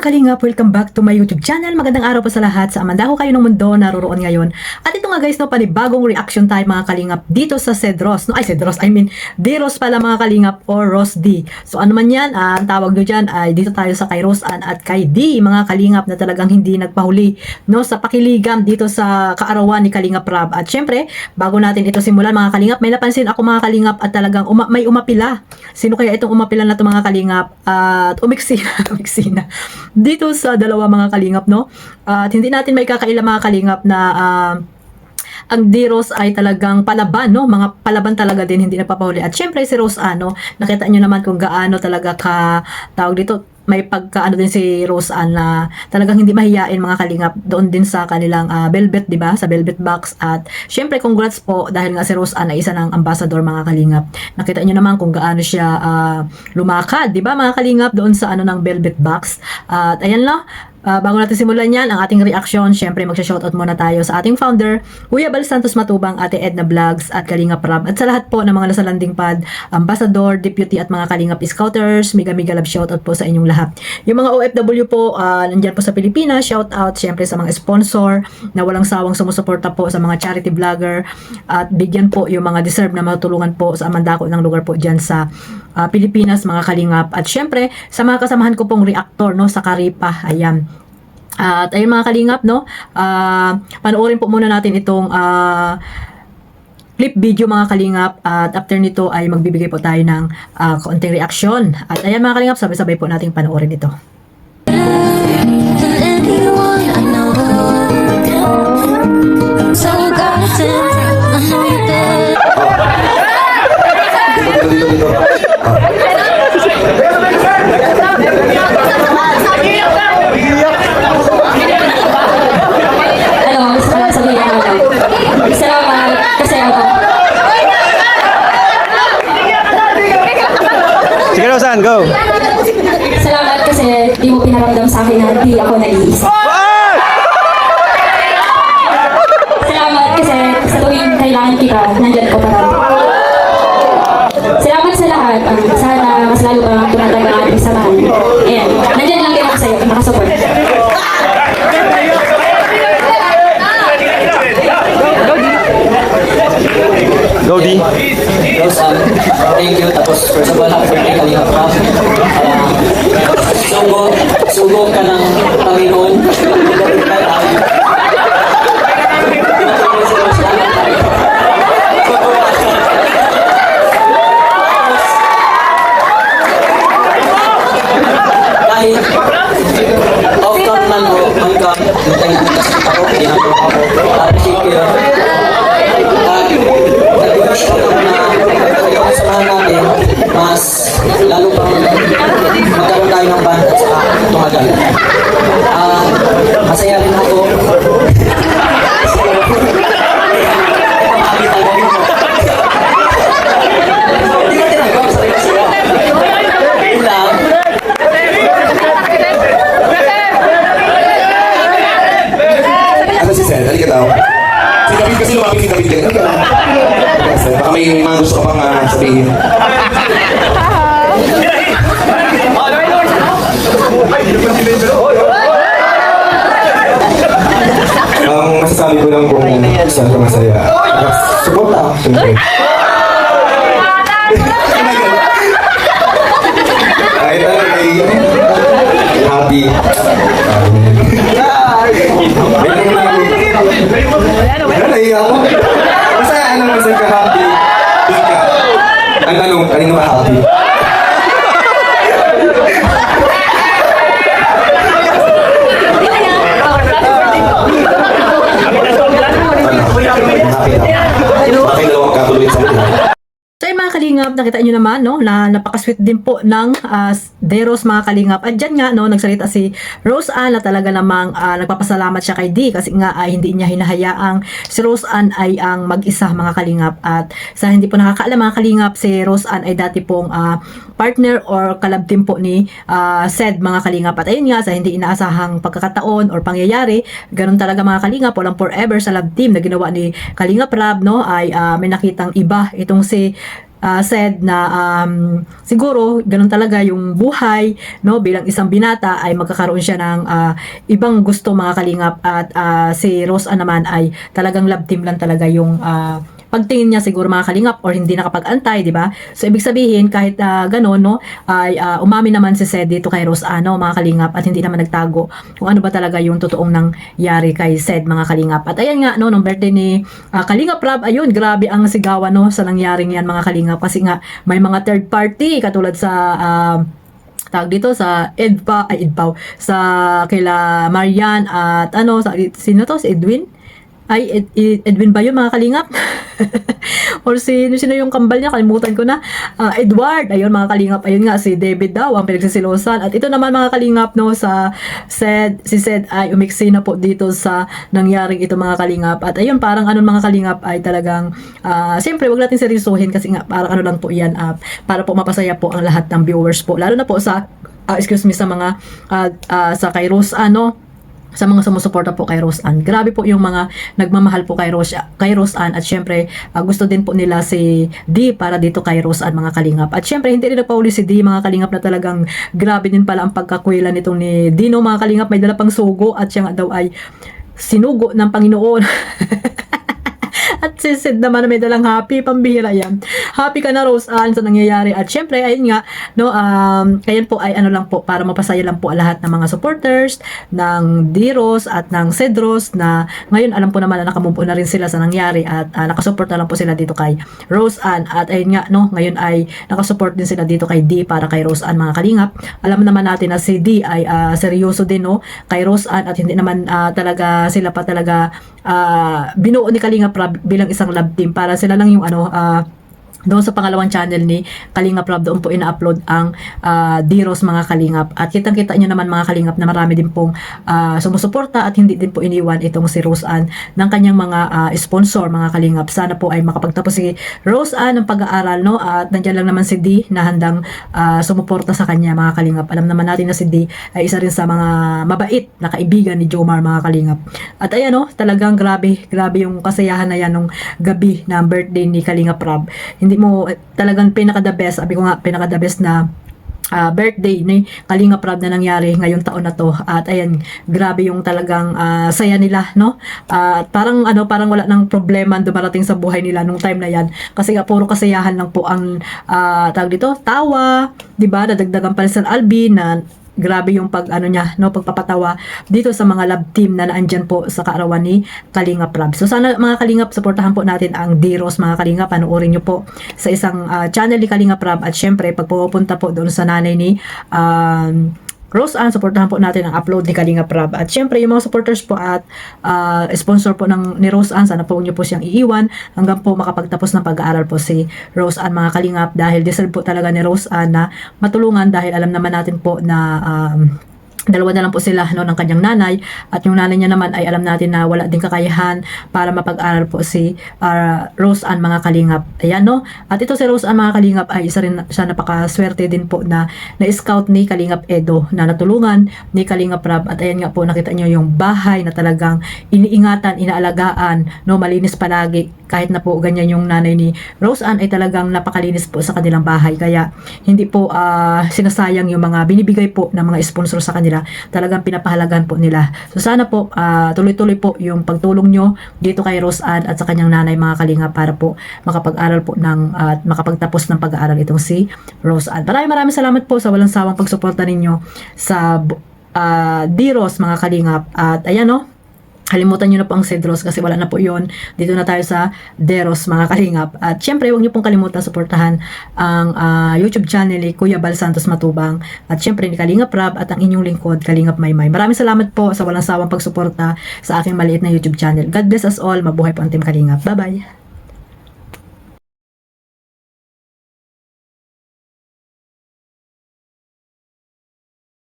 Kalingap, welcome back to my YouTube channel. Magandang araw po sa lahat. Sa amandaho kayo ng mundo, naroroon ngayon. At ito nga guys, no, panibagong reaction time mga Kalingap dito sa Cedros. No, ay Cedros, I mean, Deros pala mga Kalingap or Rose D. So ano man yan, ang tawag nyo dyan ay dito tayo sa kay Rose Ann at kay D, mga Kalingap na talagang hindi nagpahuli no, sa pakiligam dito sa kaarawan ni Kalingap Rab. At syempre, bago natin ito simulan mga Kalingap, may napansin ako mga Kalingap at talagang may umapila. Sino kaya itong umapila na ito mga Kalingap? At umiksi na dito sa dalawa mga Kalingap, no? At hindi natin may kakaila mga Kalingap na ang Deros ay talagang palaban, no? Mga palaban talaga din, hindi nagpapahuli. At syempre si Rose Ann, no? Nakita nyo naman kung gaano talaga ka, tawag dito, may pagkaano din si Rose Ann na talagang hindi mahiyain mga Kalingap doon din sa kanilang Velvet, di ba? Sa Velvet Box. At syempre congrats po dahil nga si Rose Ann ay isa ng ambassador mga Kalingap. Nakita niyo naman kung gaano siya lumakad, di ba mga Kalingap doon sa ano ng Velvet Box. At ayan lang. Bago natin simulan yan, ang ating reaction, syempre magsha-shoutout muna tayo sa ating founder, Kuya Bal Santos Matubang, Ate Edna Vlogs, at Kalingap Rab, at sa lahat po ng mga nasa landing pad, ambassador, deputy, at mga Kalingap Scouters, mega love shoutout po sa inyong lahat. Yung mga OFW po, nandyan po sa Pilipinas, shoutout syempre sa mga sponsor, na walang sawang sumusuporta po sa mga charity vlogger, at bigyan po yung mga deserve na matulungan po sa amandako ng lugar po dyan sa Pilipinas mga Kalingap. At syempre sa mga kasamahan ko pong reactor no sa Karipa, ayan. At ayun mga Kalingap, no, panoorin po muna natin itong clip video mga Kalingap, at after nito ay magbibigay po tayo ng konting reaction. At ayan mga Kalingap, sabay-sabay po nating panoorin ito. Sige Rosan, go! Salamat kasi di mo pinaramdam sa akin na hindi ako naiisip. Salamat kasi sa tuwing kailangan kita, nandyan ko parang. Salamat sa lahat. Sana mas lalo pa tumatagal ang ating samahan. Ayan, nandyan lang din ako sa'yo, nakasupport. Go D! Rosan, thank you. Tapos, first of all, happy birthday, Kalingap Rab. Sugo ka ng Panginoon. Kahit off-cam man mo, on-cam, nagtay-tigas ako, ginagawa ako. Appreciate you. Nag-wish ko na samahan natin, mas lalo pang magkaroon tayo ng band at saka tumagal. Masaya rin ako. Hindi ka tinagawa sa iyo siya. Yun lang. Ano si Sen? Halika daw. Si David kasi lumapit si David din. Baka may mga gusto ka pang sabihin. Ang masasabi ko lang kung saan ka masaya. Support lang, siyempre. Kahit ano ay happy. Ano naiya ako? Basta ano naman sa'yo ka happy? Di ka. Ang tanong, kanino ka happy? Bakit dalawang katuloy sa akin? So yung mga Kalingap, nakita nyo naman no, na napakasweet din po ng Deros mga Kalingap. At dyan nga no, nagsalita si Rose Ann na talaga namang nagpapasalamat siya kay D kasi nga ay hindi niya hinahayaang si Rose Ann ay ang mag-isa mga Kalingap. At sa hindi po nakakaalam mga Kalingap, si Rose Ann ay dati pong partner or kalab team po ni Sed mga Kalingap. At ayun nga, sa hindi inaasahang pagkakataon or pangyayari, ganun talaga mga Kalingap, walang forever sa love team na ginawa ni Kalingap Rab no, ay may nakitang iba itong si said na siguro ganun talaga yung buhay, no, bilang isang binata ay magkakaroon siya ng ibang gusto mga kalingap, at si Rose Ann naman ay talagang love team lang talaga yung pagtingin niya siguro mga kalingap, or hindi nakapag-antay, di ba? So ibig sabihin kahit gano'n, no, ay umamin naman si Sed dito kay Rose Ann, no, mga kalingap, at hindi naman nagtago kung ano ba talaga yung totoong nangyari kay Sed mga kalingap. At ayan nga, no, nung birthday ni Kalingap Rob, ayun, grabe ang sigawan, no, sa nangyaring yan mga kalingap, kasi nga may mga third party katulad sa tawag dito sa Edpaw sa kila Marian, at ano sino to, si Edwin, ay Edwin ba yun mga kalingap? Or sino yung kambal niya, kalimutan ko na. Edward, ayun mga kalingap, ayun nga si David daw ang pinagsisilosan. At ito naman mga kalingap, no, si Sed ay umiksi na po dito sa nangyaring ito mga kalingap. At ayun, parang ano mga kalingap ay talagang siyempre wag natin seryosohin, kasi nga parang ano lang po yan, para po mapasaya po ang lahat ng viewers po, lalo na po sa sa mga sa kay Rose Ann, no, sa mga sumusuporta po kay Rose Ann. Grabe po yung mga nagmamahal po kay Rose Ann, at syempre gusto din po nila si D para dito kay Rose Ann mga kalingap. At syempre hindi rin nagpauli si D mga kalingap, na talagang grabe din pala ang pagkakwela nitong ni Dino mga kalingap. May dala pang sugo, at siya nga daw ay sinugo ng Panginoon. At si Sid naman na may dalang happy, pambihira yan. Happy ka na Rose Ann sa nangyayari. At syempre, ayun nga, no, kayan po ay ano lang po, para mapasaya lang po ang lahat ng mga supporters ng D-Rose at ng Cedros, na ngayon alam po naman na nakamove on na rin sila sa nangyari, at nakasupport na lang po sila dito kay Rose Ann. At ayun nga, no, ngayon ay nakasupport din sila dito kay D para kay Rose Ann mga kalingap. Alam naman natin na si D ay seryoso din, no, kay Rose Ann, at hindi naman talaga sila pa talaga binuo ni Kalingap Rob bilang isang love team, para sila lang yung ano, doon sa pangalawang channel ni Kalingap Rob, doon po ina-upload ang D-Rose mga kalingap. At kitang-kita nyo naman mga kalingap na marami din pong sumusuporta, at hindi din po iniwan itong si Rose Ann ng kanyang mga sponsor mga kalingap. Sana po ay makapagtapos si Rose Ann ng pag-aaral, no, at nandiyan lang naman si D na handang sumuporta sa kanya mga kalingap. Alam naman natin na si D ay isa rin sa mga mabait na kaibigan ni Jomar mga kalingap. At ayan, no, talagang grabe yung kasayahan na yan nung gabi na birthday ni Kalingap Rob. Hindi mo talagang pinaka-the best, sabi ko nga, pinaka-the best na birthday ni Kalingap Rob na nangyari ngayong taon na to. At ayan, grabe yung talagang saya nila, no, parang wala nang problema dumarating sa buhay nila nung time na yan, kasi nga puro kasayahan lang po ang tawag dito, tawa, di ba, nadagdagan pa rin sa Albi na grabe yung pagpapatawa dito sa mga love team na naandyan po sa kaarawan ni Kalingap Rob. So sana mga kalingap, supportahan po natin ang D-Rose mga kalingap. Panoorin nyo po sa isang channel ni Kalingap Rob, at syempre pag pupunta po doon sa nanay ni Rose Ann, supportahan po natin ang upload ni Kalingap Rob. At syempre, yung mga supporters po at sponsor po ni Rose Ann, sana po nyo po siyang iiwan hanggang po makapagtapos ng pag-aaral po si Rose Ann mga kalingap, dahil deserve po talaga ni Rose Ann na matulungan, dahil alam naman natin po na dalawa na lang po sila, no, ng kanyang nanay, at yung nanay niya naman ay alam natin na wala din kakayahan para mapag-aral po si Rose Ann mga kalingap. Ayan, no, at ito si Rose Ann mga kalingap ay isa rin siya, napakaswerte din po na na-scout ni Kalingap Edo, na natulungan ni Kalingap Rob. At ayan nga po, nakita nyo yung bahay na talagang iniingatan, inaalagaan, no, malinis palagi, kahit na po ganyan yung nanay ni Rose Ann ay talagang napakalinis po sa kanilang bahay, kaya hindi po sinasayang yung mga binibigay po ng mga sponsor sa kanila, talagang pinapahalagan po nila. So sana po tuloy-tuloy po yung pagtulong nyo dito kay Rose Ann at sa kanyang nanay mga kalingap, para po makapag-aral po ng makapagtapos ng pag-aaral itong si Rose Ann. Maraming salamat po sa walang sawang pagsuporta ninyo sa D-Rose mga kalingap. At ayan, no, kalimutan nyo na po ang Cedros, kasi wala na po yon. Dito na tayo sa D-Rose mga kalingap. At syempre, huwag nyo pong kalimutan suportahan ang YouTube channel ni Kuya Bal Santos Matubang, at syempre ni Kalingap Rob, at ang inyong lingkod Kalingap Maymay. Maraming salamat po sa walang sawang pagsuporta sa aking maliit na YouTube channel. God bless us all. Mabuhay po ang Team Kalingap. Bye-bye!